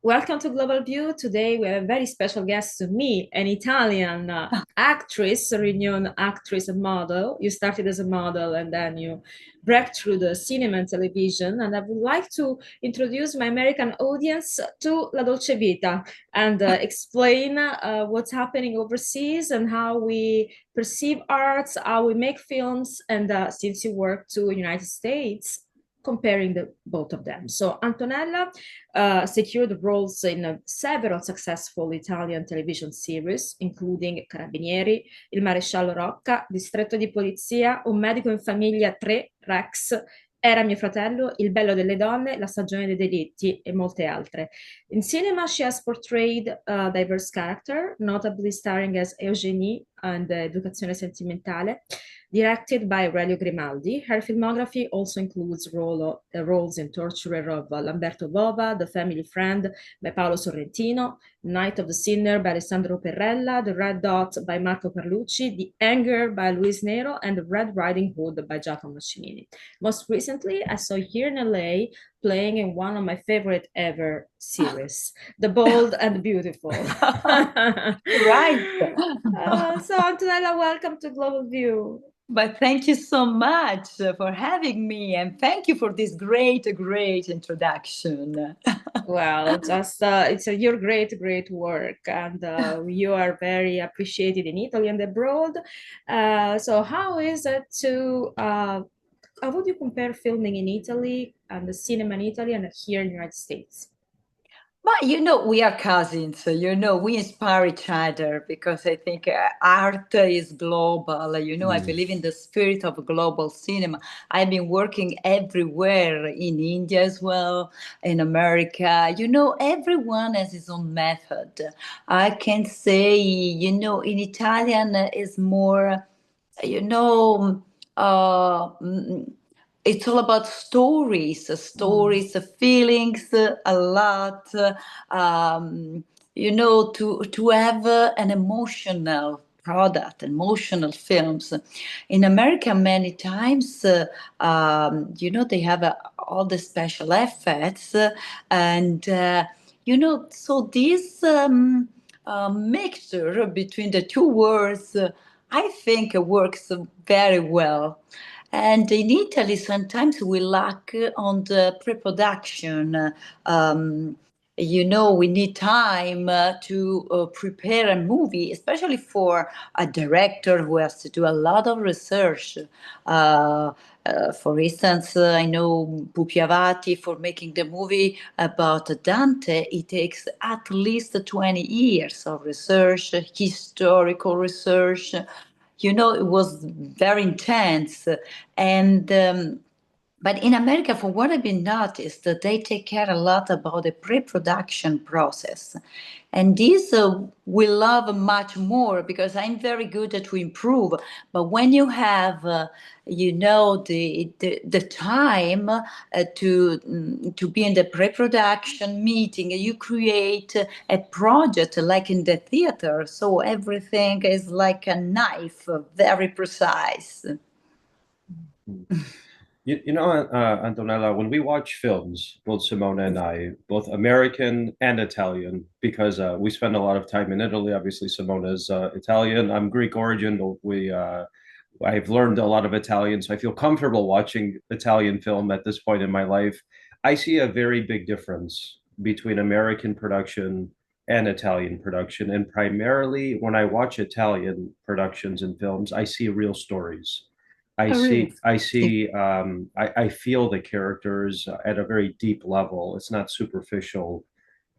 Welcome to Global View. Today we have a very special guest to me, an Italian actress, renowned actress and model. You started as a model and then you broke through the cinema and television. And I would like to introduce my American audience to La Dolce Vita and explain what's happening overseas and how we perceive arts, how we make films. And since you work to United States, comparing the both of them. So Antonella secured roles in several successful Italian television series, including Carabinieri, Il Maresciallo Rocca, Distretto di Polizia, Un medico in famiglia 3, Rex, Era mio fratello, Il bello delle donne, La stagione dei delitti e molte altre. In cinema, she has portrayed a diverse character, notably starring as Eugenie and Educazione Sentimentale, directed by Aurelio Grimaldi. Her filmography also includes roles in Torturer of Lamberto Bova, The Family Friend by Paolo Sorrentino, Night of the Sinner by Alessandro Perrella, The Red Dot by Marco Carlucci, The Anger by Luis Nero, and The Red Riding Hood by Giacomo Cimini. Most recently, I saw here in LA playing in one of my favorite ever series, The Bold and Beautiful. Right. So Antonella, welcome to Global View. But thank you so much for having me, and thank you for this great introduction. Well, just it's your great work, and you are very appreciated in Italy and abroad. So, how is it to how would you compare filming in Italy and the cinema in Italy and here in the United States? But we are cousins. So, we inspire each other because I think art is global. I believe in the spirit of global cinema. I've been working everywhere in India as well, in America. Everyone has his own method. I can say, in Italian is more, you know, it's all about stories, feelings, a lot. To have an emotional product, emotional films. In America, many times, they have all the special effects, so this mixture between the two words, I think, works very well. And in Italy, sometimes we lack on the pre-production. We need time to prepare a movie, especially for a director who has to do a lot of research. For instance, I know Pupi Avati, for making the movie about Dante, it takes at least 20 years of research, historical research. It was very intense. And but in America, for what I've been noticed, that they take care a lot about the pre-production process, and this we love much more because I'm very good to improve. But when you have, the time to be in the pre-production meeting, you create a project like in the theater, so everything is like a knife, very precise. Antonella, when we watch films, both Simona and I, both American and Italian, because we spend a lot of time in Italy. Obviously, Simona's Italian. I'm Greek origin, but I've learned a lot of Italian, so I feel comfortable watching Italian film at this point in my life. I see a very big difference between American production and Italian production, and primarily when I watch Italian productions and films, I see real stories. Oh, really? I feel the characters at a very deep level. It's not superficial,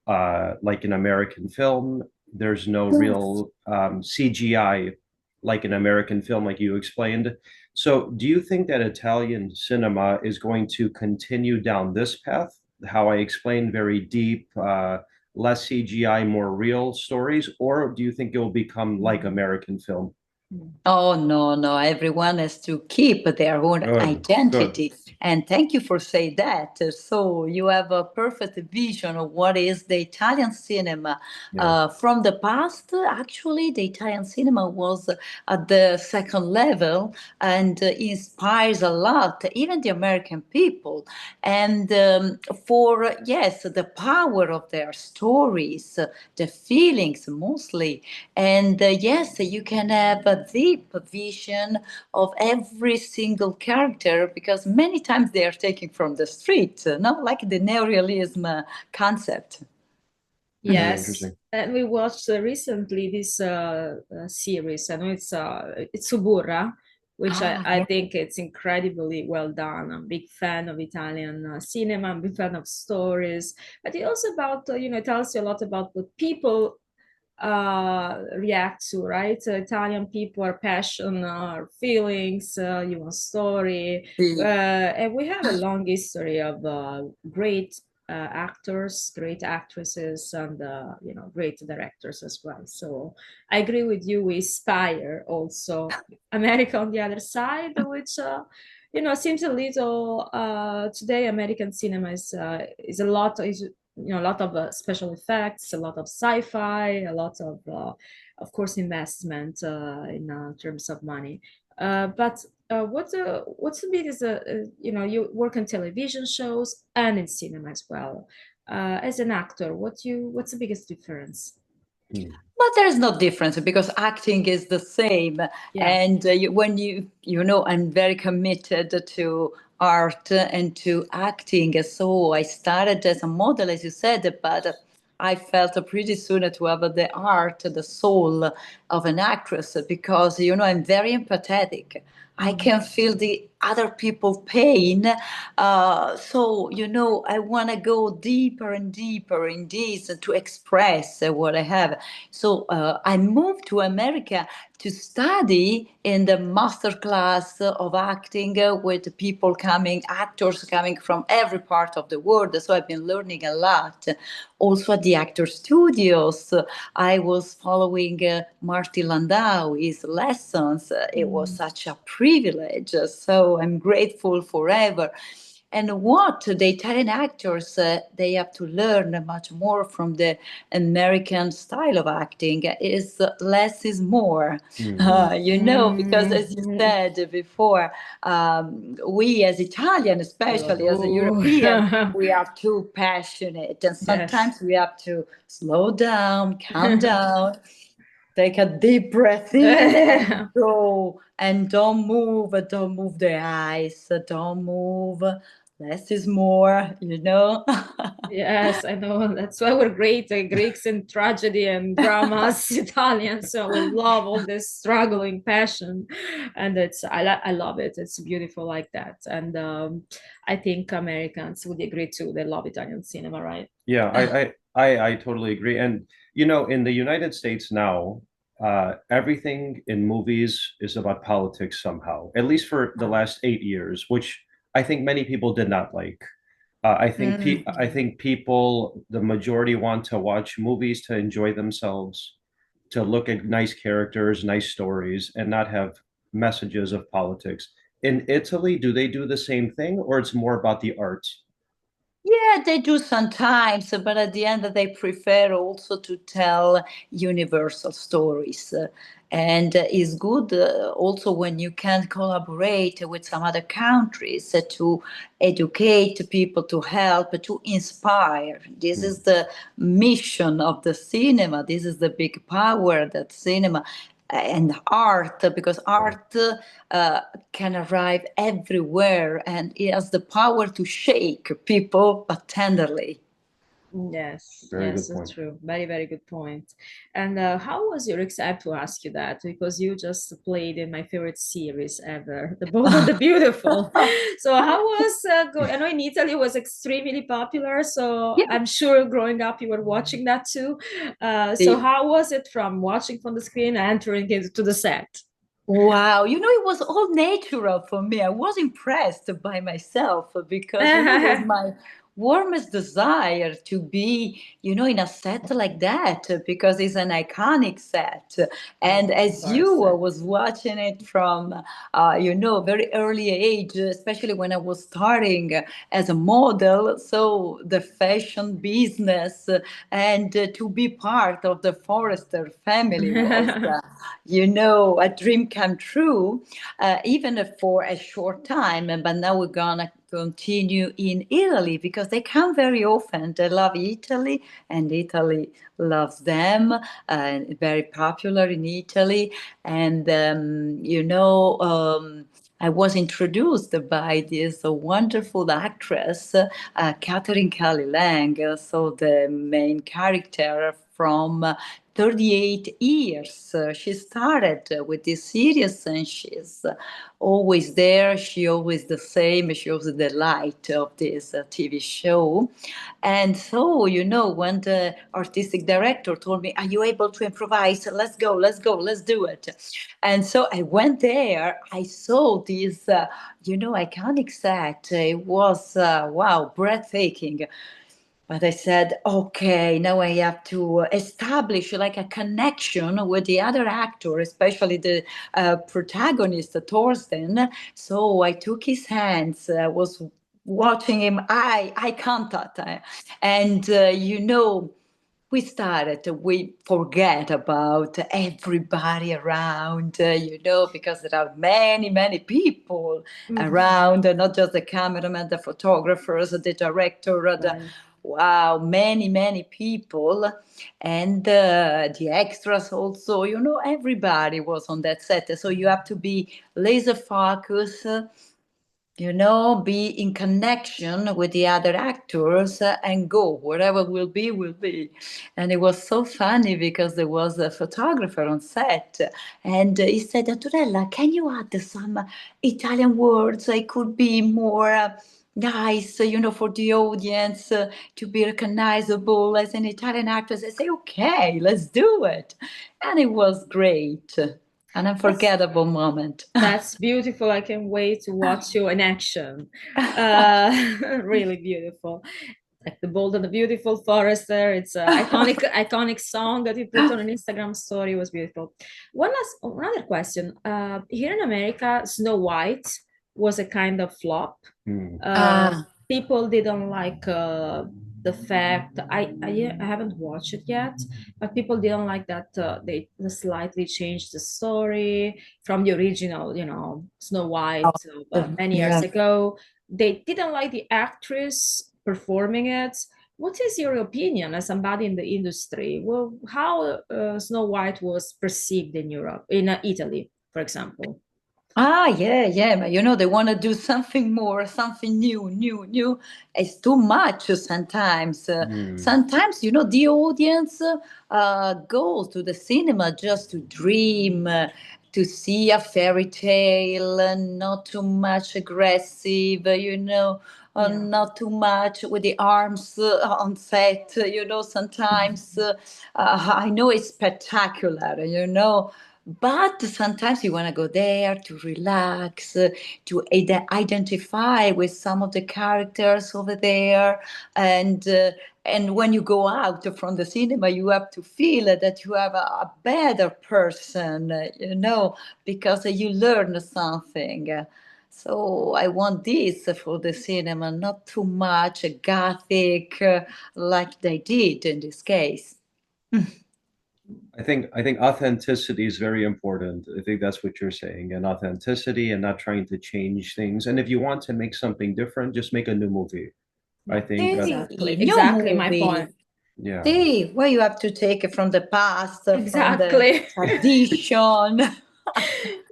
like an American film. There's no Yes. real CGI like an American film, like you explained. So, do you think that Italian cinema is going to continue down this path? How I explained, very deep, less CGI, more real stories, or do you think it will become like American film? Oh, no, no. Everyone has to keep their own Good, good. identity. And thank you for saying that. So you have a perfect vision of what is the Italian cinema. Yeah. From the past, actually, the Italian cinema was at the second level and inspires a lot, even the American people. And yes, the power of their stories, the feelings mostly. And yes, you can have a deep vision of every single character because many times they are taken from the street, not like the neorealism concept. Very Yes, interesting. and we watched recently this series. I know it's Suburra, which Ah, I yeah. think it's incredibly well done. I'm a big fan of Italian cinema. I'm a big fan of stories, but it also about it tells you a lot about what people react to, right? Italian people are passion, feelings, story, and we have a long history of great actors, great actresses, and great directors as well. So I agree with you. We inspire also America on the other side, which seems a little today. American cinema is a lot is a lot of special effects, a lot of sci-fi, a lot of course, investment in terms of money. But what's the biggest? You work on television shows and in cinema as well. As an actor, what's the biggest difference? Hmm. But there's no difference because acting is the same. Yeah. And when I'm very committed to art and to acting. So I started as a model, as you said, but I felt pretty soon to have the art, the soul of an actress because, I'm very empathetic. I Mm. can feel the other people pain. So, I want to go deeper and deeper in this to express what I have. So I moved to America to study in the master class of acting with actors coming from every part of the world. So I've been learning a lot. Also at the actor studios, I was following Marty Landau, his lessons. It was Mm. such a privilege. So I'm grateful forever. And what the Italian actors they have to learn much more from the American style of acting is less is more. Hmm. Because as you Mm. said before, we as Italian, especially as a Oh. European, we are too passionate, and Yes. sometimes we have to slow down, calm down, take a deep breath in and go and don't move the eyes, don't move. Less is more. Yes, I know. That's why we're great Greeks in tragedy and dramas, Italians. So we love all this struggling passion, and I love it. It's beautiful like that. And I think Americans would agree too. They love Italian cinema, right? Yeah, I totally agree. And in the United States now, everything in movies is about politics somehow, at least for the last 8 years, which I think many people did not like. I Mhm. think people, the majority, want to watch movies to enjoy themselves, to look at nice characters, nice stories, and not have messages of politics. In Italy, do they do the same thing, or it's more about the arts? Yeah, they do sometimes, but at the end they prefer also to tell universal stories. And it's good also when you can collaborate with some other countries to educate people, to help, to inspire. This Hmm. is the mission of the cinema. This is the big power that cinema and art, because Yeah, art can arrive everywhere and it has the power to shake people, but tenderly. Yes, very yes, good that's point. true. Very, very good point. And how was your I have to ask you that because you just played in my favorite series ever, The Bold and the Beautiful. So how was I know in Italy it was extremely popular, so Yeah. I'm sure growing up you were watching that too. So The- how was it from watching from the screen and entering into the set? Wow, it was all natural for me. I was impressed by myself because, was warmest desire to be, in a set like that, because it's an iconic set. And Oh, of as you course. was watching it from, very early age, especially when I was starting as a model, so the fashion business and to be part of the Forrester family was, a dream come true, even for a short time. But now we're gonna continue in Italy because they come very often. They love Italy, and Italy loves them. Very popular in Italy, and I was introduced by this wonderful actress, Catherine Kelly Lang, so the main character from 38 years. She started with this series, and she's always there. She always the same. She was the light of this TV show. And so, when the artistic director told me, "Are you able to improvise? Let's go, let's go, let's do it." And so I went there. I saw this, iconic set. It was, wow, breathtaking. But I said, okay, now I have to establish like a connection with the other actor, especially the protagonist, Thorsten. So I took his hands, was watching him, eye contact. And, we forget about everybody around, because there are many, many people Mhm. around, not just the cameraman, the photographers, the director, Right. wow, many, many people, and the extras also, everybody was on that set. So you have to be laser focused, be in connection with the other actors, and go wherever will be. And it was so funny because there was a photographer on set, and he said, "Antonella, can you add some Italian words? I could be more nice, for the audience, to be recognizable as an Italian actress." I say, "Okay, let's do it." And it was great. An That's unforgettable moment. that's beautiful. I can't wait to watch you in action. Really beautiful. Like the Bold and the Beautiful Forester. It's an iconic, iconic song that you put on an Instagram story. It was beautiful. Another question. Here in America, Snow White was a kind of flop. Hmm. Ah. People didn't like the fact I haven't watched it yet, but people didn't like that they slightly changed the story from the original, Snow White many years Yeah. ago. They didn't like the actress performing it. What is your opinion as somebody in the industry? Well, how Snow White was perceived in Europe, in Italy, for example? Ah, yeah, yeah. But they want to do something more, something new, new, new. It's too much sometimes. Hmm. Sometimes, the audience goes to the cinema just to dream, to see a fairy tale, not too much aggressive, Yeah. not too much with the arms on set, sometimes. I know it's spectacular, but sometimes you want to go there to relax, to identify with some of the characters over there, and when you go out from the cinema, you have to feel that you have a better person, because you learn something. So I want this for the cinema, not too much gothic like they did in this case. I think authenticity is very important. I think that's what you're saying, and authenticity and not trying to change things. And if you want to make something different, just make a new movie. I Yeah, think exactly. New Exactly my movie. point. yeah, See, where you have to take it from the past, from the Exactly. tradition.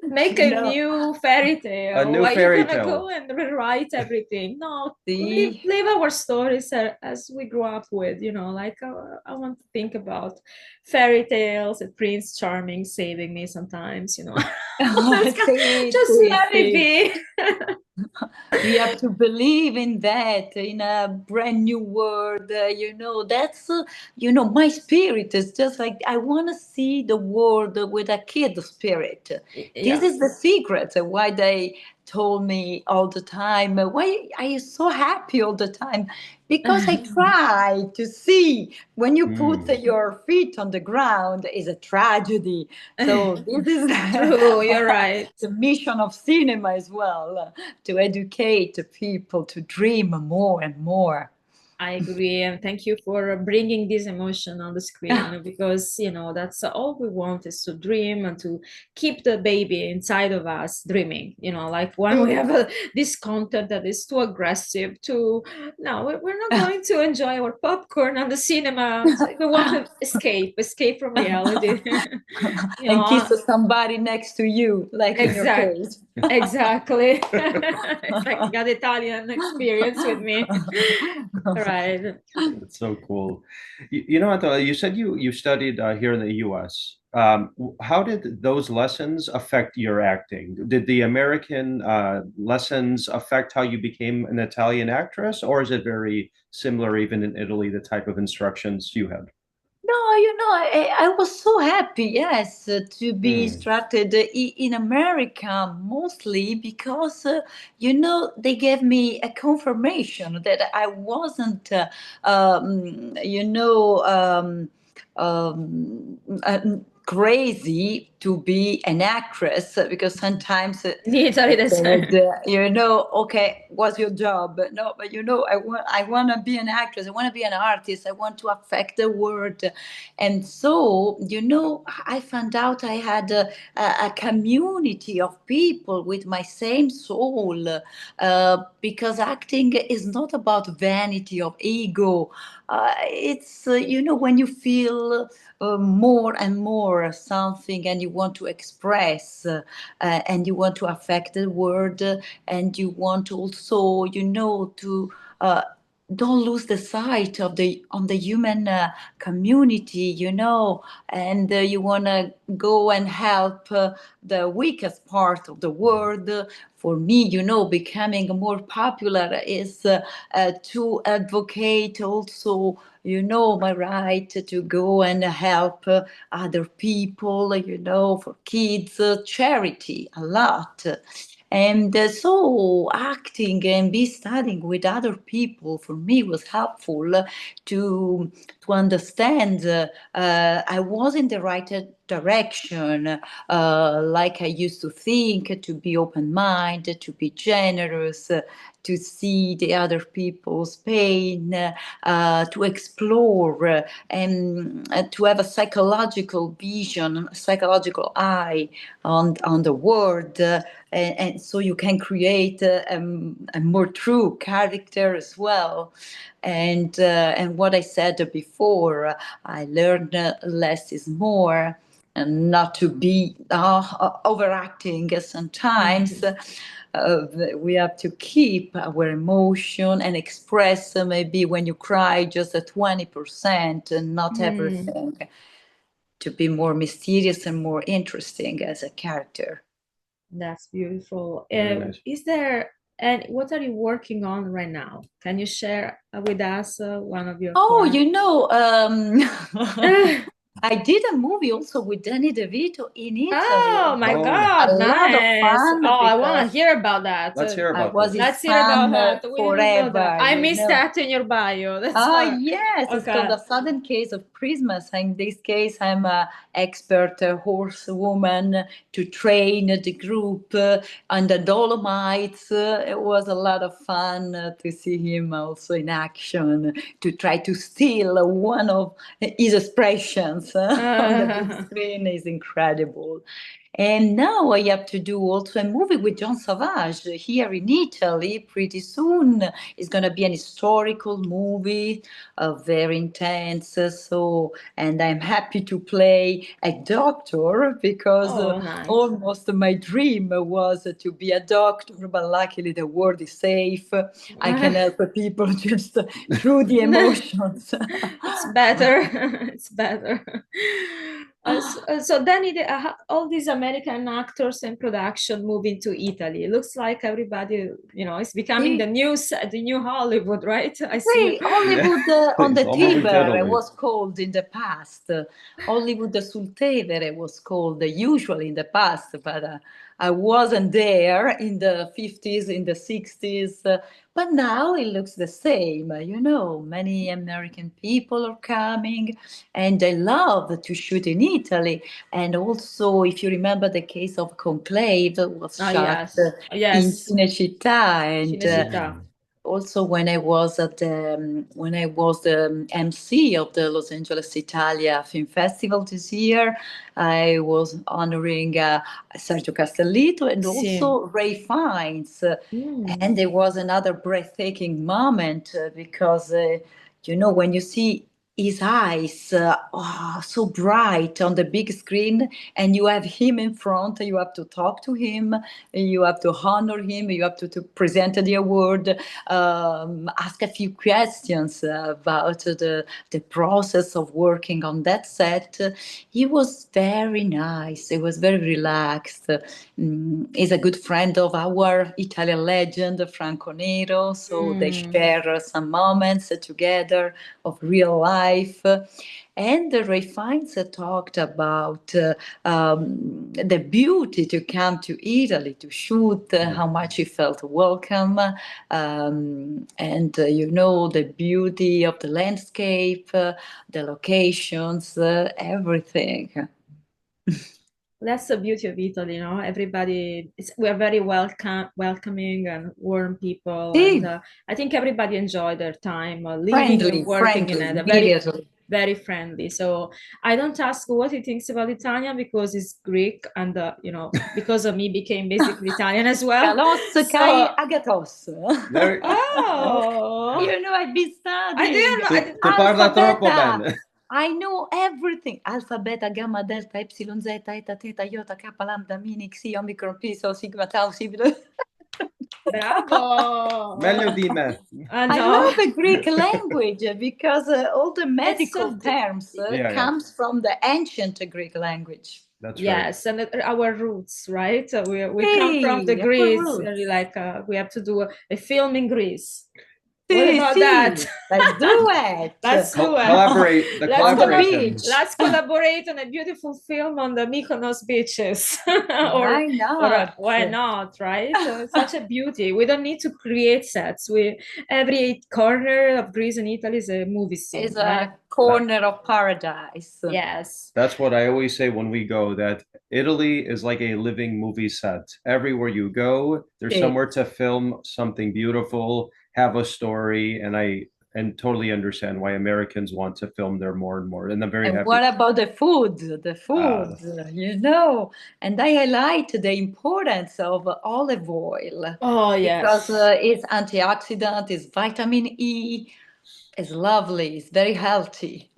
Make you a know, new fairy a tale. new Why you fairy gonna go tale. and rewrite everything? No, see, leave our stories as we grew up with. Like I want to think about fairy tales and Prince Charming saving me sometimes. Just see, let me see. be. We have to believe in that, in a brand new world. That's, my spirit is just like I want to see the world with a kid spirit. This Yeah. is the secret why told me all the time, why are you so happy all the time? Because I try to see when you put Mm. your feet on the ground is a tragedy. So this is True, you're right. the mission of cinema as well, to educate people to dream more and more. I agree, and thank you for bringing this emotion on the screen, because that's all we want, is to dream and to keep the baby inside of us dreaming. Like when we have this content that is too aggressive, too no, we're not going to enjoy our popcorn on the cinema. We want to escape from reality. you And know kiss somebody next to you, like in your exact case. exactly. It's like you got Italian experience with me. Right. That's so cool. Antonella, you said you studied here in the U.S. How did those lessons affect your acting? Did the American lessons affect how you became an Italian actress, or is it very similar even in Italy, the type of instructions you had? No, I was so happy, yes, to be Mm. instructed in America, mostly because, they gave me a confirmation that I wasn't, you know, crazy to be an actress, because sometimes In Italy, I that's said, okay, what's your job? No, but I want to be an actress. I want to be an artist. I want to affect the world. And so, I found out I had a community of people with my same soul, because acting is not about vanity or ego. It's, when you feel more and more something, and you want to express, and you want to affect the world, and you want also, to don't lose the sight of the on the human community, and you want to go and help the weakest part of the world. For me, becoming more popular is to advocate also, my right to go and help other people, for kids, charity a lot. And so acting and be studying with other people for me was helpful to understand I was in the right direction, like I used to think, to be open-minded, to be generous, to see the other people's pain, to explore, and to have a psychological vision, a psychological eye on the world, and so you can create a more true character as well. And what I said before, I learned less is more, and not to be overacting sometimes. We have to keep our emotion and express, maybe when you cry, just at 20% and not Mm, everything, to be more mysterious and more interesting as a character. that's beautiful. Very nice. Is there, and what are you working on right now? Can you share with us one of your Oh, current? I did a movie also with Danny DeVito in Italy. Oh It my was Oh, a God, lot of nice. fun Oh, I want because to hear about that. let's hear I about was this. his Let's hear about fan that. We didn't know that. forever, I missed that in your bio. That's Ah, why. yes, it's called Okay. a sudden case of Christmas. In this case, I'm a expert horsewoman to train the group on the Dolomites. It was a lot of fun to see him also in action, to try to steal one of his expressions on the big screen is incredible. And now I have to do also a movie with John Savage here in Italy pretty soon. It's going to be an historical movie, very intense. And I'm happy to play a doctor because Oh, nice. almost my dream was to be a doctor, but luckily the world is safe. I can help people just through the emotions. It's better. It's better. So then all these American actors and production moving to Italy. It looks like everybody, is becoming the new Hollywood, right? I see. Sì, Hollywood on It's the all moving to Tevere Italy. was called in the past. Hollywood sul Tevere was called usually in the past, but I wasn't there in the 50s, in the 60s, but now it looks the same. Many American people are coming and they love to shoot in Italy. And also, if you remember the case of Conclave, was Ah, shot yes, in yes, Cinecittà, and Cinecittà. also when I was the MC of the Los Angeles Italia Film Festival this year, I was honoring Sergio Castellitto and Sì. also Ray Fiennes. Mm. And there was another breathtaking moment because when you see his eyes so bright on the big screen, and you have him in front, you have to talk to him, you have to honor him, you have to present the award, ask a few questions about the process of working on that set. He was very nice, he was very relaxed. He's a good friend of our Italian legend Franco Nero, so they share some moments together of real life. And Ray Fiennes talked about the beauty to come to Italy to shoot, how much he felt welcome, and the beauty of the landscape, the locations, everything. That's the beauty of Italy, everybody, we are very welcoming and warm people, and See, I think everybody enjoyed their time living and friendly, working in friendly, it. Very, immediately. very friendly. So I don't ask what he thinks about Italian because he's Greek, and because of me became basically Italian as well. Kalos kai So, agathos. Very. oh, I've been I studying didn't know. Ti parla troppo alphabeta. bene. I know everything. Alpha, beta, gamma, delta, epsilon, zeta, eta, theta, iota, kappa, lambda, mini, xi, omicron, pi, so, sigma, tau, psi. Bravo. Meglio di me. I No, love the Greek language because all the it's medical so. terms Yeah. comes from the ancient Greek language. That's right. Yes, and our roots, right? We come from the Hey, Greece. roots. Like we have to do a film in Greece. What See, about that? see, let's do it. Let's do it. Collaborate. The Let's On the collaboration. beach. let's collaborate on a beautiful film on the Mykonos beaches, Why not? why not, right? Such a beauty. We don't need to create sets. Every corner of Greece and Italy is a movie scene, It's right? a corner of paradise. Yes. That's what I always say when we go, that Italy is like a living movie set. Everywhere you go, there's Sí. somewhere to film something beautiful, have a story, and totally understand why Americans want to film there more and more. And I'm very And happy. what about the food? The food, and I highlight the importance of olive oil Oh, because yes. it's antioxidant, it's vitamin E, it's lovely, it's very healthy.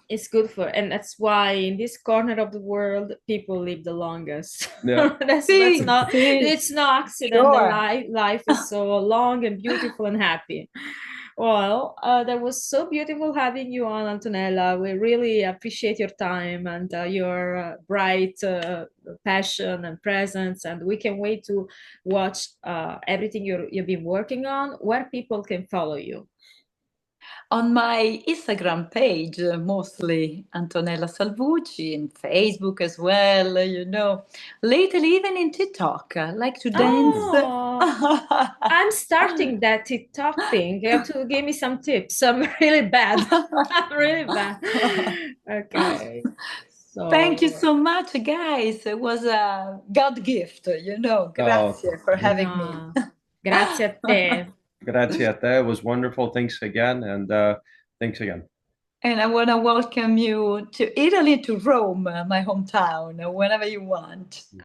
It's good for, and that's why in this corner of the world people live the longest. Yeah. That's See, not, see, it's no accident that sure. life is so long and beautiful and happy. Well, that was so beautiful having you on, Antonella. We really appreciate your time and your bright passion and presence, and we can wait to watch everything you've been working on. Where people can follow you? On my Instagram page, mostly Antonella Salvucci, in Facebook as well, lately even in TikTok. I like to dance. Oh, I'm starting that TikTok thing. You have to give me some tips. I'm really bad. I'm really bad. Okay. Thank you So, so much, guys. It was a God gift, Grazie for having me. no. Grazie a te. Grazie a te. It was wonderful. Thanks again. And thanks again. And I want to welcome you to Italy, to Rome, my hometown, whenever you want.